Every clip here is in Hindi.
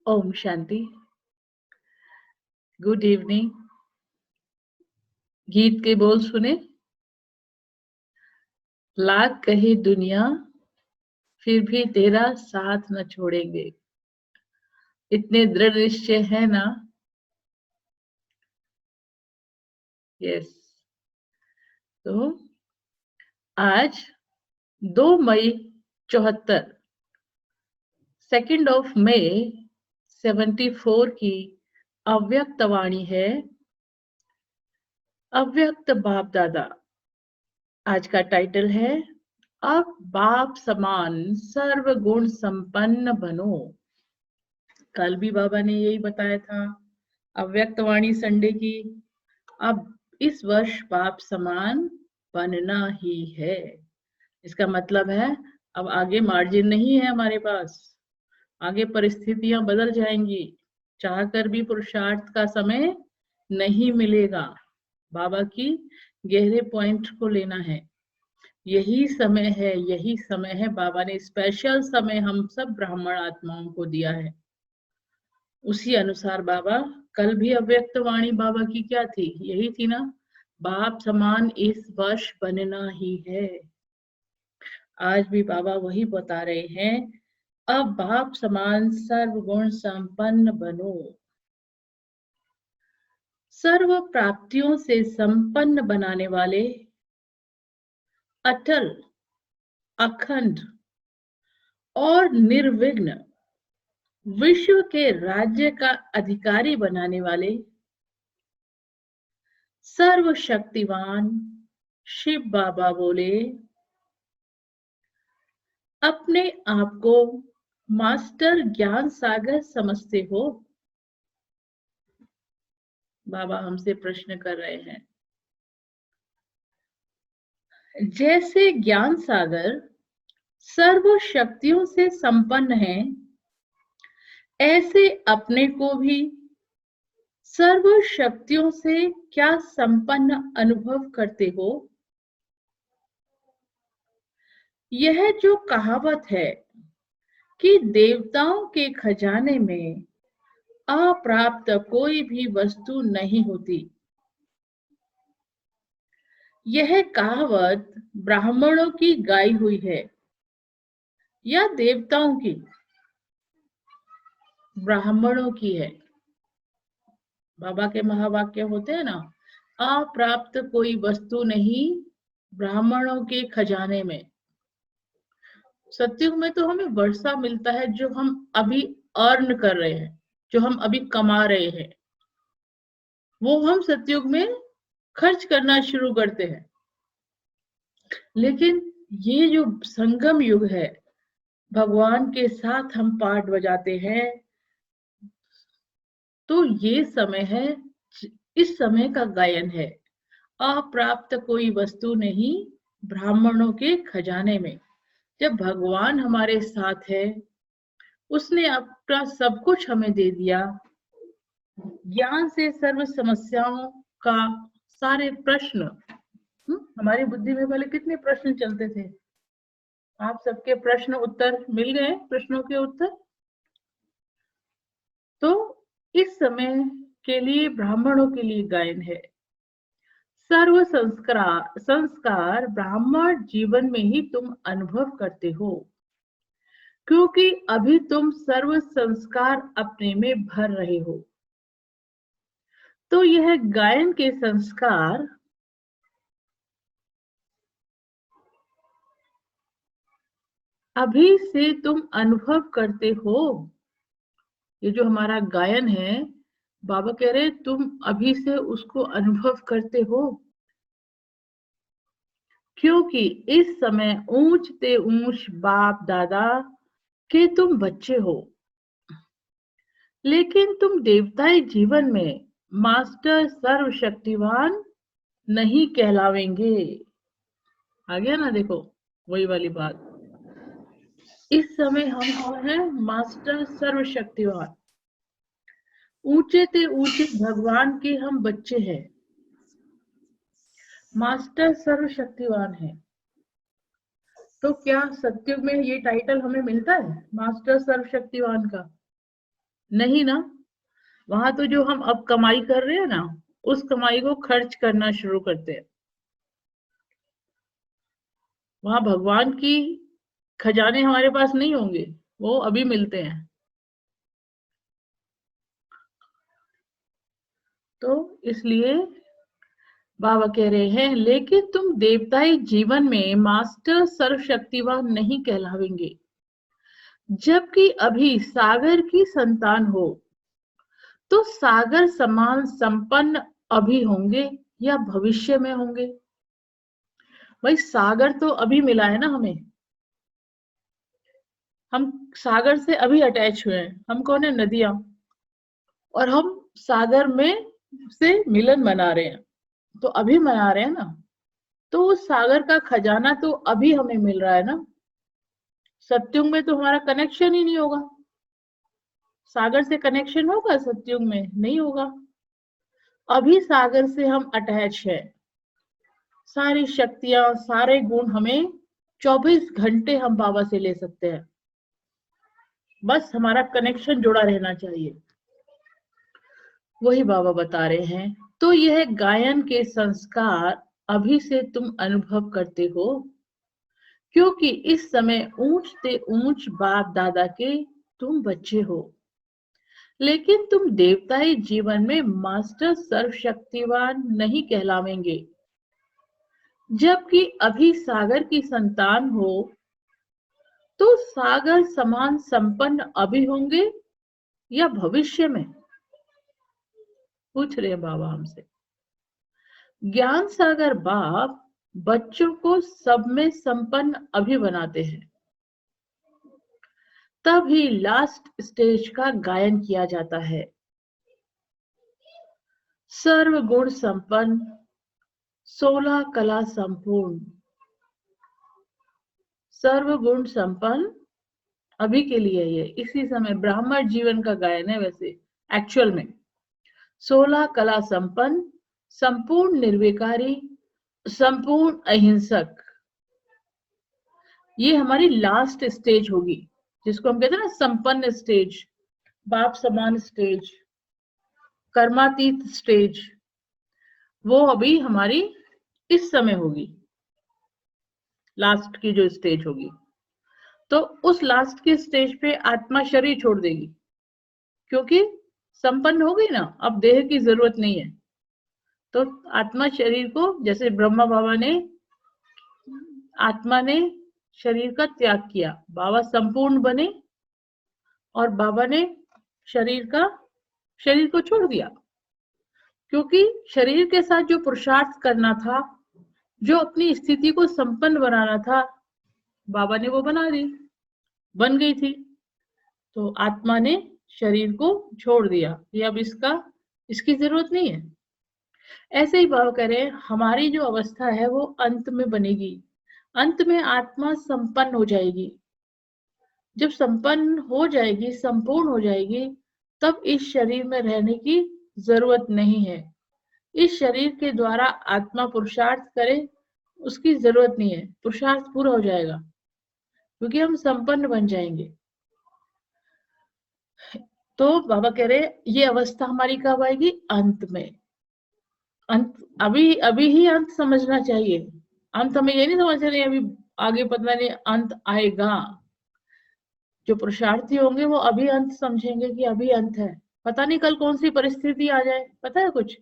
ओम शांति। Good evening. गीत के बोल सुने। लाख कहे दुनिया फिर भी तेरा साथ न छोड़ेंगे, इतने दृढ़ निश्चय है ना। यस। तो आज 2 मई 74 2 मई 74 की अव्यक्त वाणी है। अव्यक्त बाप दादा। आज का टाइटल है अब बाप समान सर्व गुण संपन्न बनो। कल भी बाबा ने यही बताया था अव्यक्त वाणी संडे की। अब इस वर्ष बाप समान बनना ही है। इसका मतलब है अब आगे मार्जिन नहीं है हमारे पास। आगे परिस्थितियां बदल जाएंगी, चाहकर भी पुरुषार्थ का समय नहीं मिलेगा। बाबा की गहरे पॉइंट को लेना है। यही समय है, यही समय है। बाबा ने स्पेशल समय हम सब ब्राह्मण आत्माओं को दिया है। उसी अनुसार बाबा कल भी अव्यक्त वाणी बाबा की क्या थी? यही थी ना, बाप समान इस वर्ष बनना ही है। आज भी बाबा वही बता रहे हैं, अब बाप समान सर्वगुण संपन्न बनो। सर्व प्राप्तियों से संपन्न बनाने वाले अटल, अखंड और निर्विघ्न विश्व के राज्य का अधिकारी बनाने वाले सर्वशक्तिवान शिव बाबा बोले, अपने आप को मास्टर ज्ञान सागर समझते हो? बाबा हमसे प्रश्न कर रहे हैं। जैसे ज्ञान सागर सर्व शक्तियों से संपन्न है, ऐसे अपने को भी सर्व शक्तियों से क्या संपन्न अनुभव करते हो? यह जो कहावत है कि देवताओं के खजाने में अप्राप्त कोई भी वस्तु नहीं होती, यह कहावत ब्राह्मणों की गाई हुई है या देवताओं की? ब्राह्मणों की है। बाबा के महावाक्य होते हैं ना, अप्राप्त कोई वस्तु नहीं ब्राह्मणों के खजाने में। सत्युग में तो हमें वर्षा मिलता है, जो हम अभी अर्न कर रहे हैं, जो हम अभी कमा रहे हैं, वो हम सत्युग में खर्च करना शुरू करते हैं। लेकिन ये जो संगम युग है, भगवान के साथ हम पाठ बजाते हैं, तो ये समय है, इस समय का गायन है। अप्राप्त कोई वस्तु नहीं ब्राह्मणों के खजाने में। जब भगवान हमारे साथ है, उसने अपना सब कुछ हमें दे दिया। ज्ञान से सर्व समस्याओं का सारे प्रश्न, हमारी बुद्धि में पहले कितने प्रश्न चलते थे, आप सबके प्रश्न उत्तर मिल गए, प्रश्नों के उत्तर। तो इस समय के लिए ब्राह्मणों के लिए गायन है। सर्व संस्कार ब्राह्मण जीवन में ही तुम अनुभव करते हो, क्योंकि अभी तुम सर्व संस्कार अपने में भर रहे हो। तो यह गायन के संस्कार अभी से तुम अनुभव करते हो। ये जो हमारा गायन है, बाबा कह रहे तुम अभी से उसको अनुभव करते हो, क्योंकि इस समय ऊंचते ऊंच बाप दादा के तुम बच्चे हो। लेकिन तुम देवताई जीवन में मास्टर सर्वशक्तिवान नहीं कहलावेंगे। आ गया ना, देखो वही वाली बात। इस समय हम हैं मास्टर सर्वशक्तिवान, ऊंचे ते ऊंचे भगवान के हम बच्चे हैं। मास्टर सर्वशक्तिवान है। तो क्या सत्युग में ये टाइटल हमें मिलता है मास्टर सर्वशक्तिवान का? नहीं ना, वहां तो जो हम अब कमाई कर रहे हैं ना, उस कमाई को खर्च करना शुरू करते हैं। वहां भगवान की खजाने हमारे पास नहीं होंगे, वो अभी मिलते हैं। तो इसलिए बाबा कह रहे हैं, लेकिन तुम देवताई जीवन में मास्टर सर्वशक्तिवान नहीं कहलावेंगे, जबकि अभी सागर की संतान हो तो सागर समान संपन्न अभी होंगे या भविष्य में होंगे। भाई सागर तो अभी मिला है ना हमें, हम सागर से अभी अटैच हुए हैं। हम कौन है? नदियां। और हम सागर में से मिलन मना रहे हैं, तो अभी मना रहे हैं ना। तो उस सागर का खजाना तो अभी हमें मिल रहा है ना। सत्युग में तो हमारा कनेक्शन ही नहीं होगा। सागर से कनेक्शन होगा सत्युग में? नहीं होगा। अभी सागर से हम अटैच है। सारी शक्तियां, सारे गुण हमें 24 घंटे हम बाबा से ले सकते हैं। बस हमारा कनेक्शन जुड़ा रहना चाहिए। वही बाबा बता रहे हैं। तो यह गायन के संस्कार अभी से तुम अनुभव करते हो, क्योंकि इस समय ऊंच से ऊंच बाप दादा के तुम बच्चे हो। लेकिन तुम देवताई जीवन में मास्टर सर्वशक्तिवान नहीं कहलावेंगे, जबकि अभी सागर की संतान हो तो सागर समान संपन्न अभी होंगे या भविष्य में? पूछ रहे हैं बाबा हमसे। ज्ञान सागर बाप बच्चों को सब में संपन्न अभी बनाते हैं, तभी लास्ट स्टेज का गायन किया जाता है। सर्व गुण संपन्न, 16 कला संपूर्ण। सर्व गुण संपन्न अभी के लिए ये इसी समय ब्राह्मण जीवन का गायन है। वैसे एक्चुअल में 16 कला संपन्न, संपूर्ण निर्विकारी, संपूर्ण अहिंसक, ये हमारी लास्ट स्टेज होगी, जिसको हम कहते हैं ना संपन्न स्टेज, बाप समान स्टेज, कर्मातीत स्टेज। वो अभी हमारी इस समय होगी, लास्ट की जो स्टेज होगी। तो उस लास्ट के स्टेज पे आत्मा शरीर छोड़ देगी, क्योंकि संपन्न हो गई ना, अब देह की जरूरत नहीं है। तो आत्मा शरीर को, जैसे ब्रह्मा बाबा ने, आत्मा ने शरीर का त्याग किया, बाबा संपूर्ण बने और बाबा ने शरीर को छोड़ दिया, क्योंकि शरीर के साथ जो पुरुषार्थ करना था, जो अपनी स्थिति को संपन्न बनाना था, बाबा ने वो बन गई थी। तो आत्मा ने शरीर को छोड़ दिया, ये अब इसकी जरूरत नहीं है। ऐसे ही बाबा कह रहे हैं, हमारी जो अवस्था है वो अंत में बनेगी। अंत में आत्मा संपन्न हो जाएगी। जब संपन्न हो जाएगी, संपूर्ण हो जाएगी, तब इस शरीर में रहने की जरूरत नहीं है। इस शरीर के द्वारा आत्मा पुरुषार्थ करे, उसकी जरूरत नहीं है। पुरुषार्थ पूरा हो जाएगा, क्योंकि हम संपन्न बन जाएंगे। तो बाबा कह रहे ये अवस्था हमारी कब आएगी? अंत में। अंत अभी ही अंत समझना चाहिए। अंत हमें ये नहीं समझना नहीं अभी आगे पता नहीं अंत आएगा। जो पुरुषार्थी होंगे वो अभी अंत समझेंगे कि अभी अंत है। पता नहीं कल कौन सी परिस्थिति आ जाए, पता है कुछ?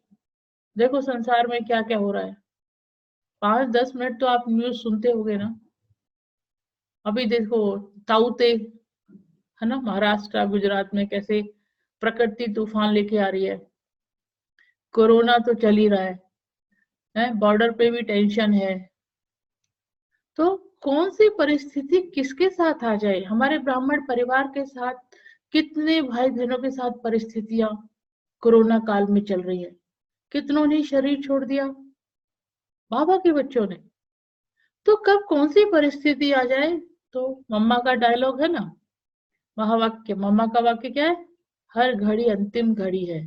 देखो संसार में क्या क्या हो रहा है। 5-10 मिनट तो आप न्यूज सुनते होगे ना। अभी देखो ताउते है ना, महाराष्ट्र गुजरात में कैसे प्रकृति तूफान लेके आ रही है। कोरोना तो चल ही रहा है, बॉर्डर पे भी टेंशन है। तो कौन सी परिस्थिति किसके साथ आ जाए? हमारे ब्राह्मण परिवार के साथ कितने भाई बहनों के साथ परिस्थितियां कोरोना काल में चल रही है। कितनों ने शरीर छोड़ दिया, बाबा के बच्चों ने। तो कब कौन सी परिस्थिति आ जाए? तो मम्मा का डायलॉग है ना, महावाक्य, मम्मा का वाक्य क्या है? हर घड़ी अंतिम घड़ी है।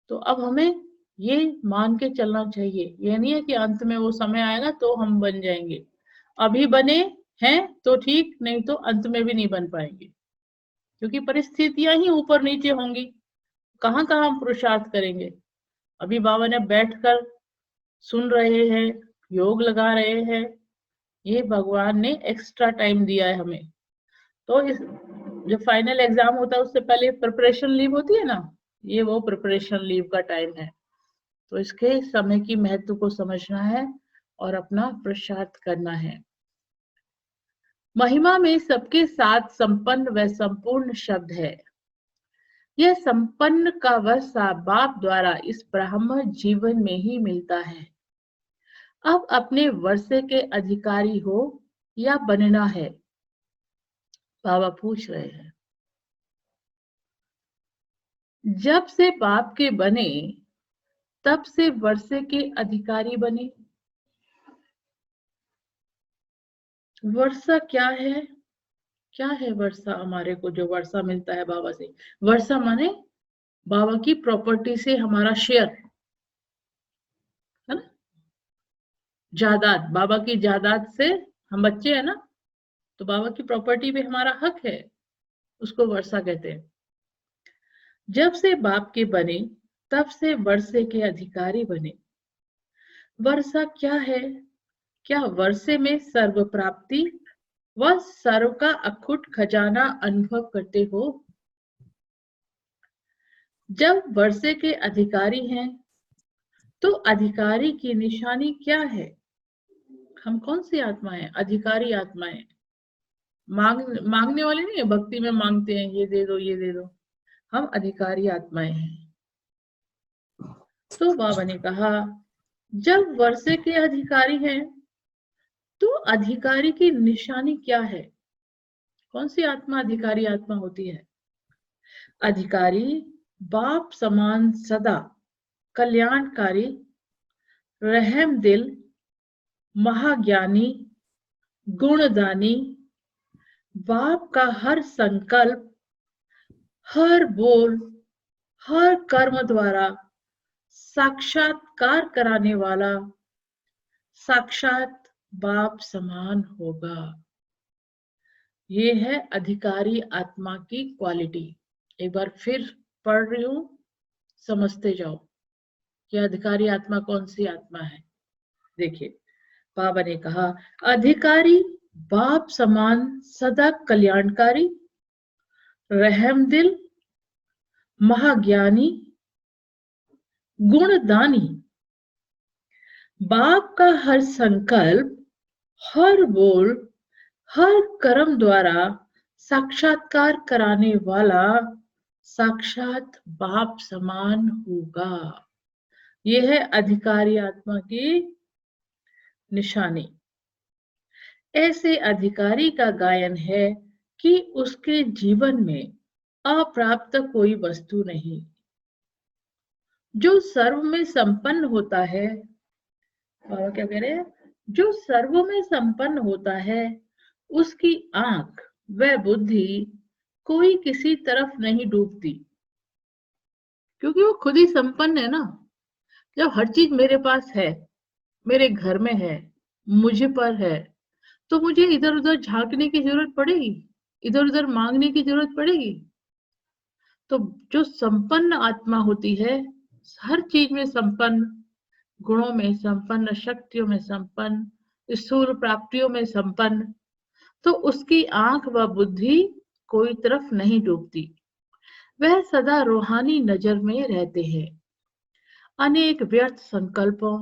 तो अब हमें ये मान के चलना चाहिए। ये नहीं है कि अंत में वो समय आएगा तो हम बन जाएंगे। अभी बने हैं तो ठीक, नहीं तो अंत में भी नहीं बन पाएंगे। क्योंकि परिस्थितियां ही ऊपर नीचे होंगी, कहाँ कहाँ हम पुरुषार्थ करेंगे। अभी बाबा ने बैठकर सुन रहे हैं, योग लगा रहे हैं, ये भगवान ने एक्स्ट्रा टाइम दिया है हमें। तो इस जो फाइनल एग्जाम होता है उससे पहले प्रिपरेशन लीव होती है ना, ये वो प्रिपरेशन लीव का टाइम है। तो इसके समय की महत्व को समझना है और अपना पुरुषार्थ करना है। महिमा में सबके साथ संपन्न व संपूर्ण शब्द है। यह संपन्न का वर्षा बाप द्वारा इस ब्राह्मण जीवन में ही मिलता है। अब अपने वर्षे के अधिकारी हो या बनना है, बाबा पूछ रहे हैं। जब से बाप के बने तब से वर्षे के अधिकारी बने। वर्षा क्या है? क्या है वर्षा? हमारे को जो वर्षा मिलता है बाबा से, वर्षा माने बाबा की प्रॉपर्टी से हमारा शेयर है ना, जायदाद, बाबा की जायदाद से हम बच्चे हैं ना, तो बाबा की प्रॉपर्टी पे हमारा हक है, उसको वर्षा कहते हैं। जब से बाप के बने तब से वर्षे के अधिकारी बने। वर्षा क्या है? क्या वर्षे में सर्व प्राप्ति व सर्व का अखुट खजाना अनुभव करते हो? जब वर्षे के अधिकारी हैं तो अधिकारी की निशानी क्या है? हम कौन सी आत्मा है? अधिकारी आत्माएं। मांगने वाले नहीं है, भक्ति में मांगते हैं ये दे दो ये दे दो, हम अधिकारी आत्माएं हैं। तो बाबा ने कहा जब वर्षे के अधिकारी हैं तो अधिकारी की निशानी क्या है? कौन सी आत्मा अधिकारी आत्मा होती है? अधिकारी बाप समान सदा कल्याणकारी, रहम दिल, महाज्ञानी, गुणदानी, बाप का हर संकल्प, हर बोल, हर कर्म द्वारा साक्षात्कार कराने वाला साक्षात बाप समान होगा। ये है अधिकारी आत्मा की क्वालिटी। एक बार फिर पढ़ रही हूं, समझते जाओ कि अधिकारी आत्मा कौन सी आत्मा है। देखिए बाबा ने कहा अधिकारी बाप समान सदा कल्याणकारी, रहमदिल, महाज्ञानी, गुणदानी, बाप का हर संकल्प, हर बोल, हर कर्म द्वारा साक्षात्कार कराने वाला साक्षात बाप समान होगा। यह है अधिकारी आत्मा की निशानी। ऐसे अधिकारी का गायन है कि उसके जीवन में अप्राप्त कोई वस्तु नहीं। जो सर्व में संपन्न होता है, बाबा क्या कह रहे हैं, जो सर्व में संपन्न होता है उसकी आंख व बुद्धि कोई किसी तरफ नहीं डूबती, क्योंकि वो खुद ही संपन्न है ना। जब हर चीज मेरे पास है, मेरे घर में है, मुझे पर है, तो मुझे इधर उधर झांकने की जरूरत पड़ेगी, इधर उधर मांगने की जरूरत पड़ेगी? तो जो संपन्न आत्मा होती है, हर चीज में संपन्न, गुणों में संपन्न, शक्तियों में संपन्न, स्थूल प्राप्तियों में संपन्न, तो उसकी आंख व बुद्धि कोई तरफ नहीं डूबती। वह सदा रूहानी नजर में रहते हैं। अनेक व्यर्थ संकल्पों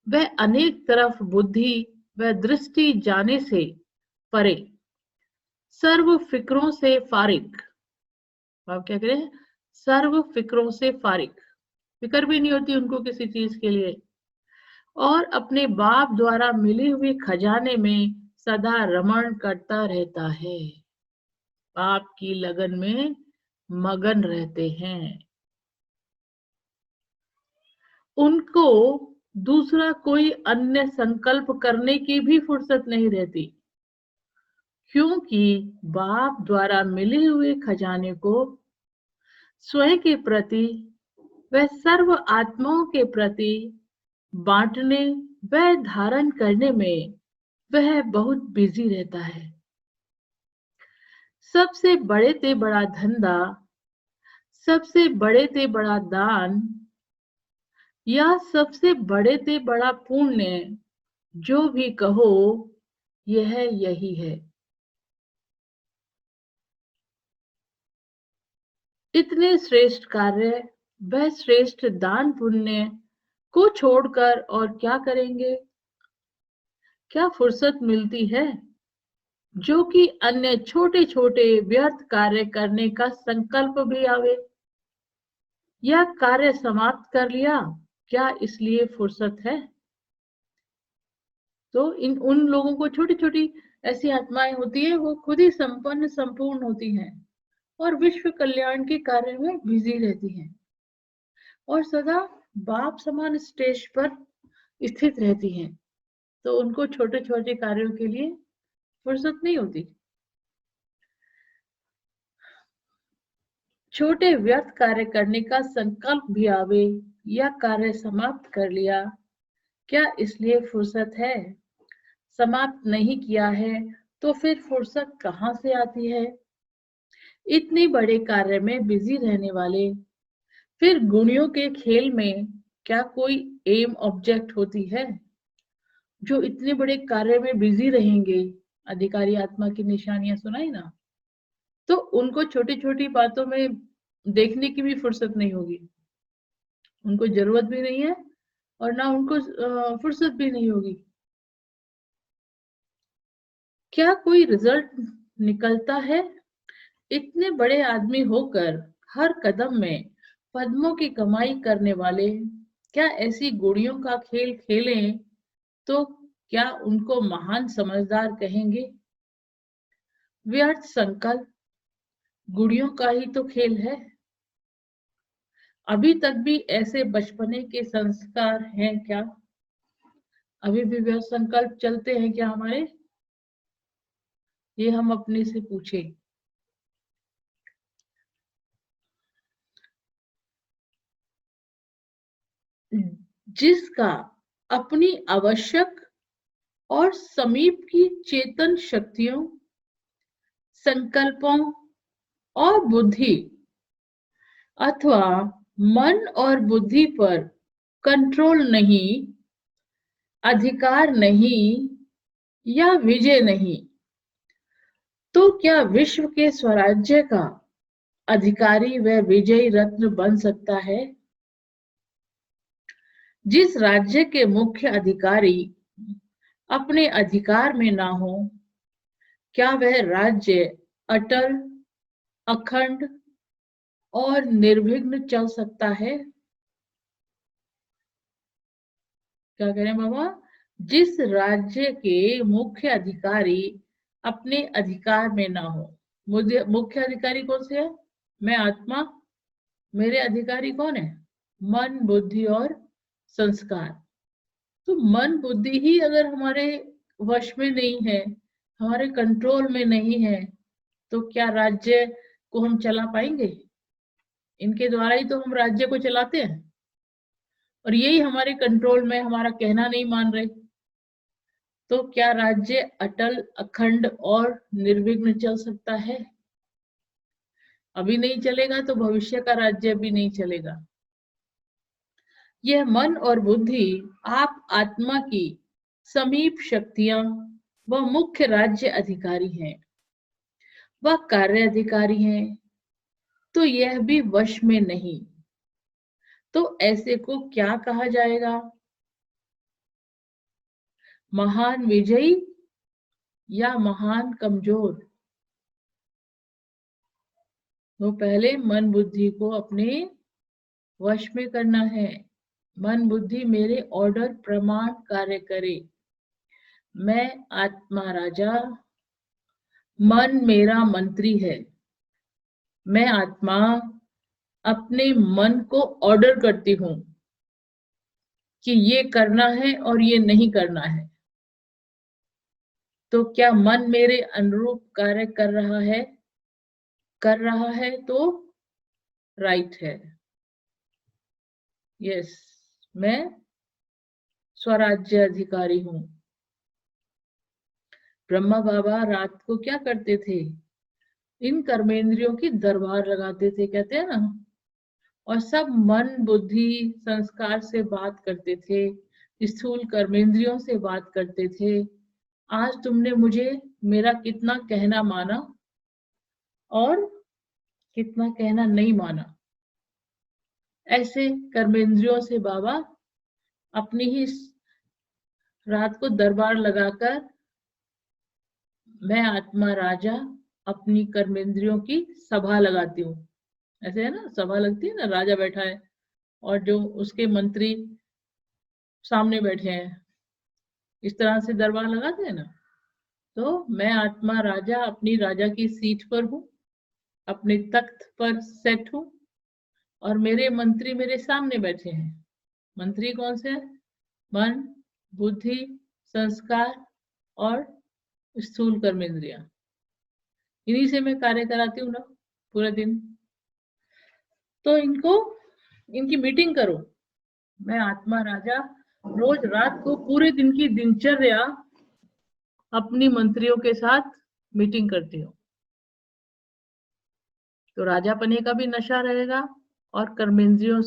व अनेक तरफ बुद्धि व दृष्टि जाने से परे, सर्व फिक्रों से फारिग। आप क्या करें? सर्व फिक्रों से फारिग, फिक्र भी नहीं होती उनको किसी चीज के लिए, और अपने बाप द्वारा मिले हुए खजाने में सदा रमण करता रहता है। बाप की लगन में मगन रहते हैं। उनको दूसरा कोई अन्य संकल्प करने की भी फुर्सत नहीं रहती, क्योंकि बाप द्वारा मिले हुए खजाने को स्वयं के प्रति व सर्व आत्माओं के प्रति बांटने व धारण करने में वह बहुत बिजी रहता है। सबसे बड़े ते बड़ा धंधा, सबसे बड़े ते बड़ा दान, या सबसे बड़े ते बड़ा पुण्य, जो भी कहो यह यही है। इतने श्रेष्ठ कार्य, वह श्रेष्ठ दान पुण्य को छोड़कर और क्या करेंगे? क्या फुर्सत मिलती है जो कि अन्य छोटे छोटे व्यर्थ कार्य करने का संकल्प भी आवे? या कार्य समाप्त कर लिया, क्या इसलिए फुर्सत है? तो उन लोगों को छोटी छोटी ऐसी आत्माएं होती है, वो खुद ही संपन्न संपूर्ण होती हैं और विश्व कल्याण के कार्य में बिजी रहती हैं और सदा बाप समान स्टेज पर स्थित रहती हैं। तो उनको छोटे छोटे कार्यों के लिए फुर्सत नहीं होती। छोटे व्यर्थ कार्य करने का संकल्प भी आवे या कार्य समाप्त कर लिया, क्या इसलिए फुर्सत है? समाप्त नहीं किया है तो फिर फुर्सत कहाँ से आती है? इतने बड़े कार्य में बिजी रहने वाले फिर गुणियों के खेल में क्या कोई एम ऑब्जेक्ट होती है? जो इतने बड़े कार्य में बिजी रहेंगे, अधिकारी आत्मा की निशानियां सुनाई ना, तो उनको छोटी छोटी बातों में देखने की भी फुर्सत नहीं होगी, उनको जरूरत भी नहीं है और ना उनको फुर्सत भी नहीं होगी। क्या कोई रिजल्ट निकलता है? इतने बड़े आदमी होकर हर कदम में पद्मों की कमाई करने वाले क्या ऐसी गुड़ियों का खेल खेलें तो क्या उनको महान समझदार कहेंगे? व्यर्थ संकल्प गुड़ियों का ही तो खेल है। अभी तक भी ऐसे बचपने के संस्कार हैं क्या? अभी भी व्यर्थ संकल्प चलते हैं क्या हमारे? ये हम अपने से पूछें। जिसका अपनी आवश्यक और समीप की चेतन शक्तियों, संकल्पों और बुद्धि अथवा मन और बुद्धि पर कंट्रोल नहीं, अधिकार नहीं या विजय नहीं, तो क्या विश्व के स्वराज्य का अधिकारी व विजयी रत्न बन सकता है? जिस राज्य के मुख्य अधिकारी अपने अधिकार में ना हो, क्या वह राज्य अटल, अखंड और निर्विघ्न चल सकता है? क्या कह रहे हैं बाबा? जिस राज्य के मुख्य अधिकारी अपने अधिकार में ना हो, मुझे मुख्य अधिकारी कौन से है? मैं आत्मा, मेरे अधिकारी कौन है? मन, बुद्धि और संस्कार। तो मन बुद्धि ही अगर हमारे वश में नहीं है, हमारे कंट्रोल में नहीं है, तो क्या राज्य को हम चला पाएंगे? इनके द्वारा ही तो हम राज्य को चलाते हैं और यही हमारे कंट्रोल में, हमारा कहना नहीं मान रहे। तो क्या राज्य अटल, अखंड और निर्विघ्न चल सकता है? अभी नहीं चलेगा तो भविष्य का राज्य भी नहीं चलेगा। यह मन और बुद्धि आप आत्मा की समीप शक्तियां व मुख्य राज्य अधिकारी हैं, वह कार्य अधिकारी हैं, तो यह भी वश में नहीं। तो ऐसे को क्या कहा जाएगा? महान विजयी या महान कमजोर? तो पहले मन बुद्धि को अपने वश में करना है। मन बुद्धि मेरे ऑर्डर प्रमाण कार्य करे। मैं आत्मा राजा, मन मेरा मंत्री है। मैं आत्मा अपने मन को ऑर्डर करती हूं कि ये करना है और ये नहीं करना है। तो क्या मन मेरे अनुरूप कार्य कर रहा है? कर रहा है तो राइट है। यस, मैं स्वराज्य अधिकारी हूं। ब्रह्मा बाबा रात को क्या करते थे? इन कर्मेंद्रियों की दरबार लगाते थे, कहते हैं ना, और सब मन बुद्धि संस्कार से बात करते थे, स्थूल कर्मेंद्रियों से बात करते थे। आज तुमने मुझे मेरा कितना कहना माना और कितना कहना नहीं माना। ऐसे कर्मेंद्रियों से बाबा अपनी ही रात को दरबार लगाकर मैं आत्मा राजा अपनी कर्मेंद्रियों की सभा लगाती हूँ। ऐसे है ना, सभा लगती है ना, राजा बैठा है और जो उसके मंत्री सामने बैठे हैं, इस तरह से दरबार लगाते हैं ना। तो मैं आत्मा राजा अपनी राजा की सीट पर हूँ, अपने तख्त पर सेट हूँ, और मेरे मंत्री मेरे सामने बैठे हैं। मंत्री कौन से हैं? मन, बुद्धि, संस्कार और स्थूल कर्मेंद्रियां। इन्हीं से मैं कार्य कराती हूँ ना पूरे दिन। तो इनकी मीटिंग करो। मैं आत्मा राजा रोज रात को पूरे दिन की दिनचर्या अपनी मंत्रियों के साथ मीटिंग करती हूँ। तो राजा पने का भी नशा रहेगा और कर्मेंद्रियों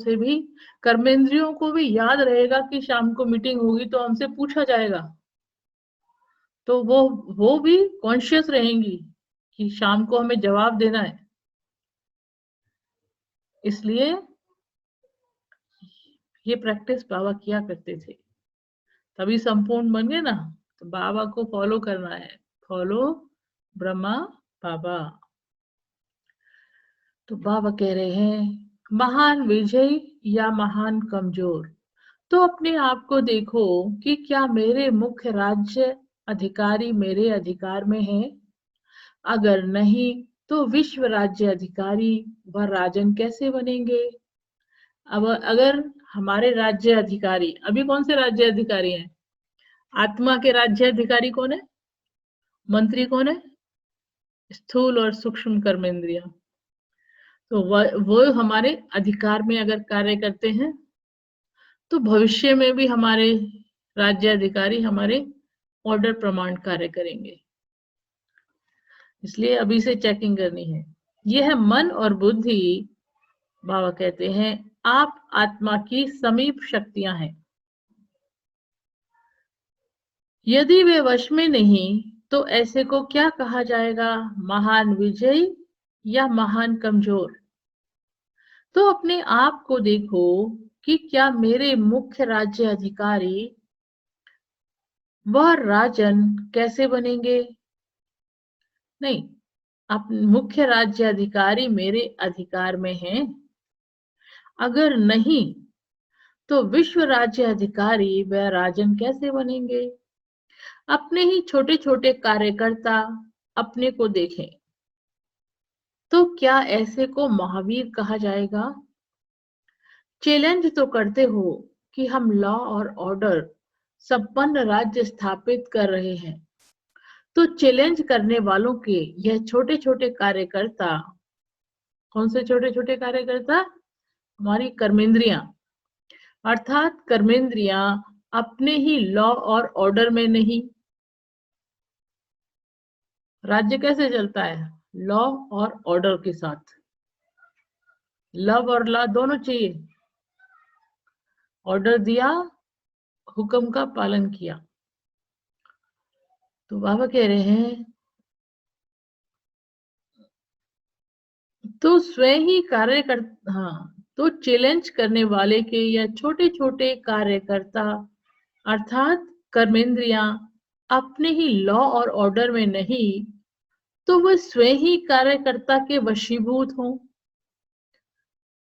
को भी याद रहेगा कि शाम को मीटिंग होगी तो हमसे पूछा जाएगा। तो वो भी कॉन्शियस रहेंगी कि शाम को हमें जवाब देना है। इसलिए ये प्रैक्टिस बाबा किया करते थे, तभी संपूर्ण बन गए ना। तो बाबा को फॉलो करना है, फॉलो ब्रह्मा बाबा। तो बाबा कह रहे हैं, महान विजय या महान कमजोर, तो अपने आप को देखो कि क्या मेरे मुख्य राज्य अधिकारी मेरे अधिकार में है। अगर नहीं तो विश्व राज्य अधिकारी व राजन कैसे बनेंगे। अब अगर हमारे राज्य अधिकारी, अभी कौन से राज्य अधिकारी हैं? आत्मा के राज्य अधिकारी कौन है? मंत्री कौन है? स्थूल और सूक्ष्म कर्मेंद्रिया। तो वो हमारे अधिकार में अगर कार्य करते हैं तो भविष्य में भी हमारे राज्य अधिकारी हमारे ऑर्डर प्रमाण कार्य करेंगे। इसलिए अभी से चेकिंग करनी है। यह है मन और बुद्धि। बाबा कहते हैं आप आत्मा की समीप शक्तियां हैं। यदि वे वश में नहीं तो ऐसे को क्या कहा जाएगा, महान विजयी या महान कमजोर। तो अपने आप को देखो कि क्या मेरे मुख्य राज्य अधिकारी वह राजन कैसे बनेंगे। नहीं, आप मुख्य राज्य अधिकारी मेरे अधिकार में हैं। अगर नहीं तो विश्व राज्य अधिकारी व राजन कैसे बनेंगे। अपने ही छोटे छोटे कार्यकर्ता अपने को देखें तो क्या ऐसे को महावीर कहा जाएगा। चैलेंज तो करते हो कि हम लॉ और ऑर्डर संपन्न राज्य स्थापित कर रहे हैं। तो चैलेंज करने वालों के यह छोटे छोटे कार्यकर्ता, कौन से छोटे छोटे कार्यकर्ता, हमारी कर्मेंद्रियां, अर्थात कर्मेंद्रियां अपने ही लॉ और ऑर्डर में नहीं। राज्य कैसे चलता है, लॉ और ऑर्डर के साथ। लव और लॉ दोनों चाहिए। ऑर्डर दिया, हुक्म का पालन किया। तो बाबा कह रहे हैं तो स्वयं ही कार्य कर, हाँ, तो चैलेंज करने वाले के या छोटे छोटे कार्यकर्ता अर्थात कर्मेंद्रियां अपने ही लॉ और ऑर्डर में नहीं तो वह स्वयं ही कार्यकर्ता के वशीभूत हों।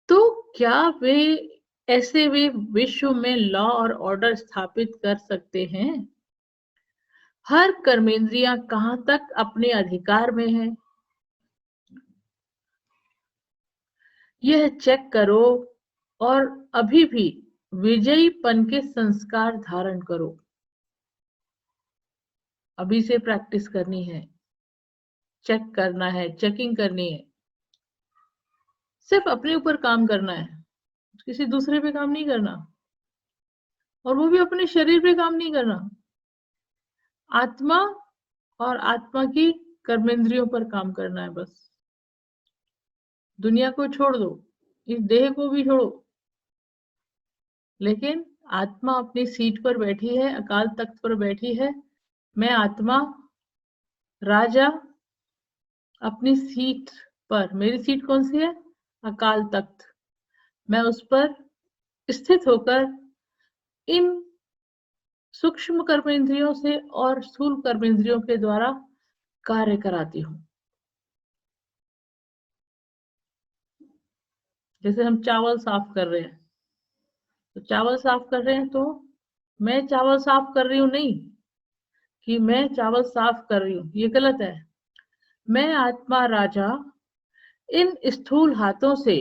तो क्या वे विश्व में लॉ और ऑर्डर स्थापित कर सकते हैं। हर कर्मेंद्रियां कहां तक अपने अधिकार में है, यह चेक करो और अभी भी विजयीपन के संस्कार धारण करो। अभी से प्रैक्टिस करनी है, चेक करना है, चेकिंग करनी है। सिर्फ अपने ऊपर काम करना है, किसी दूसरे पे काम नहीं करना, और वो भी अपने शरीर पे काम नहीं करना। आत्मा और आत्मा की कर्मेंद्रियों पर काम करना है बस। दुनिया को छोड़ दो, इस देह को भी छोड़ो, लेकिन आत्मा अपनी सीट पर बैठी है, अकाल तख्त पर बैठी है। मैं आत्मा राजा अपनी सीट पर, मेरी सीट कौन सी है? अकाल तख्त। मैं उस पर स्थित होकर इन सूक्ष्म कर्मेंद्रियों से और स्थूल कर्मेंद्रियों के द्वारा कार्य कराती हूँ। जैसे हम चावल साफ कर रहे हैं, तो चावल साफ कर रहे हैं तो मैं चावल साफ कर रही हूँ नहीं कि मैं चावल साफ कर रही हूँ, ये गलत है। मैं आत्मा राजा इन स्थूल हाथों से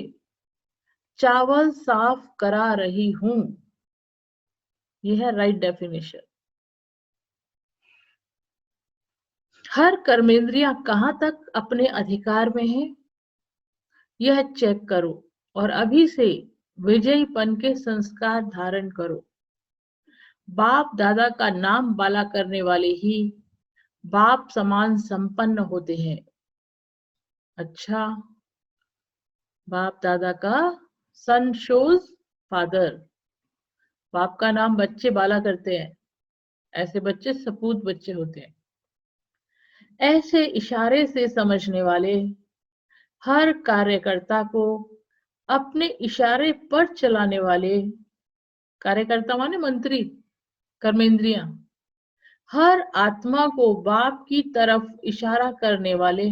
चावल साफ करा रही हूं। यह है राइट डेफिनेशन। हर कर्मेंद्रियां कहां तक अपने अधिकार में है, यह चेक करो और अभी से विजयीपन के संस्कार धारण करो। बाप दादा का नाम बाला करने वाले ही बाप समान संपन्न होते हैं। अच्छा, बाप दादा का सन शोज फादर, बाप का नाम बच्चे बाला करते हैं, ऐसे बच्चे सपूत बच्चे होते हैं। ऐसे इशारे से समझने वाले हर कार्यकर्ता को अपने इशारे पर चलाने वाले, कार्यकर्ता माने मंत्री, कर्मेंद्रियां, हर आत्मा को बाप की तरफ इशारा करने वाले,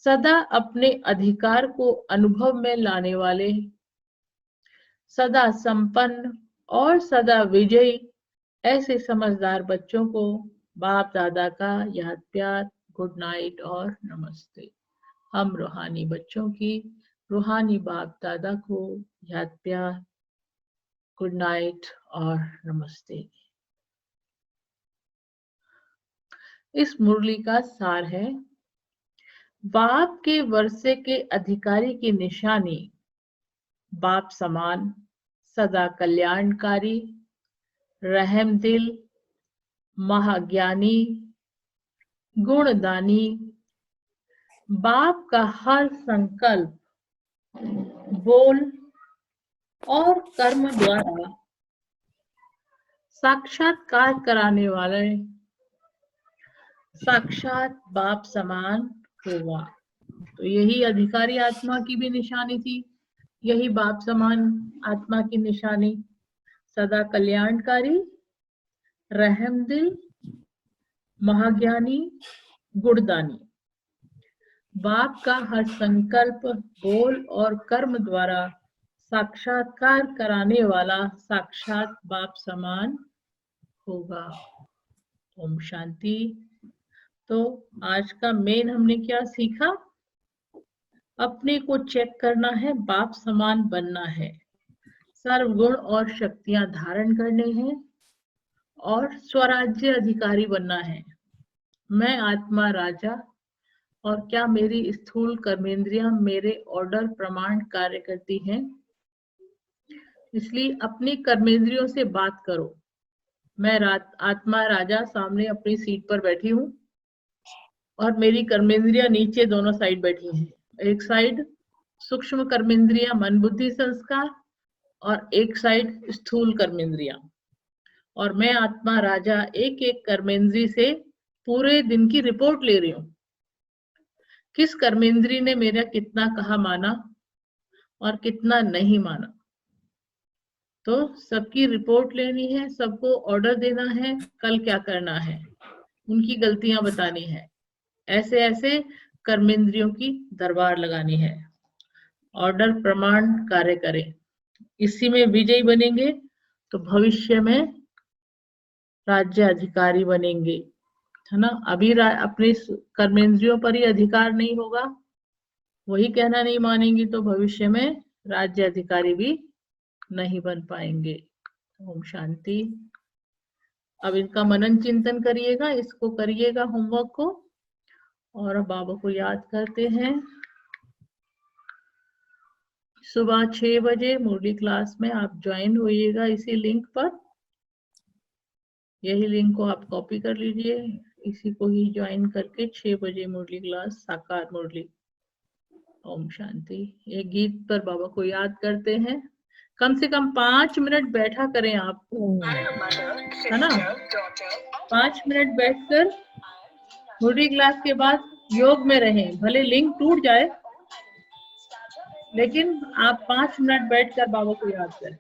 सदा अपने अधिकार को अनुभव में लाने वाले, सदा संपन्न और सदा विजयी, ऐसे समझदार बच्चों को बाप दादा का याद प्यार, गुड नाइट और नमस्ते। हम रूहानी बच्चों की रूहानी बाप दादा को याद प्यार, गुड नाइट और नमस्ते। इस मुरली का सार है, बाप के वर्षे के अधिकारी की निशानी बाप समान, सदा कल्याणकारी, रहमदिल, महाज्ञानी, गुणदानी, बाप का हर संकल्प, बोल और कर्म द्वारा साक्षात्कार कराने वाले साक्षात बाप समान होगा। तो यही अधिकारी आत्मा की भी निशानी थी, यही बाप समान आत्मा की निशानी, सदा कल्याणकारी, रहमदिल, महाज्ञानी, गुणदानी, बाप का हर संकल्प, बोल और कर्म द्वारा साक्षात्कार कराने वाला साक्षात बाप समान होगा। ओम शांति। तो आज का मेन हमने क्या सीखा? अपने को चेक करना है, बाप समान बनना है, सर्वगुण और शक्तियां धारण करने हैं और स्वराज्य अधिकारी बनना है। मैं आत्मा राजा, और क्या मेरी स्थूल कर्मेंद्रियां मेरे ऑर्डर प्रमाण कार्य करती हैं? इसलिए अपनी कर्मेंद्रियों से बात करो। मैं आत्मा राजा सामने अपनी सीट पर बैठी हूँ और मेरी कर्मेंद्रियां नीचे दोनों साइड बैठी हैं। एक साइड सूक्ष्म कर्मेंद्रियां मन बुद्धि संस्कार और एक साइड स्थूल कर्मेंद्रियां, और मैं आत्मा राजा एक एक कर्मेंद्री से पूरे दिन की रिपोर्ट ले रही हूँ। किस कर्मेंद्री ने मेरा कितना कहा माना और कितना नहीं माना, तो सबकी रिपोर्ट लेनी है, सबको ऑर्डर देना है, कल क्या करना है, उनकी गलतियां बतानी है, ऐसे ऐसे कर्मेंद्रियों की दरबार लगानी है। ऑर्डर प्रमाण कार्य करें, इसी में विजयी बनेंगे तो भविष्य में राज्य अधिकारी बनेंगे, है ना। अभी अपने कर्मेंद्रियों पर ही अधिकार नहीं होगा, वही कहना नहीं मानेंगी, तो भविष्य में राज्य अधिकारी भी नहीं बन पाएंगे। ओम शांति। अब इनका मनन चिंतन करिएगा, इसको करिएगा होमवर्क को, और बाबा को याद करते हैं। सुबह 6 बजे मुरली क्लास में आप ज्वाइन होइएगा इसी लिंक पर। यही लिंक को आप कॉपी कर लीजिए, इसी को ही ज्वाइन करके 6 बजे मुरली क्लास साकार मुरली। ओम शांति। ये गीत पर बाबा को याद करते हैं। कम से कम 5 मिनट बैठा करें आप, है ना? 5 मिनट बैठकर मुरली क्लास के बाद योग में रहें। भले लिंक टूट जाए, लेकिन आप 5 मिनट बैठकर बाबा को याद करें।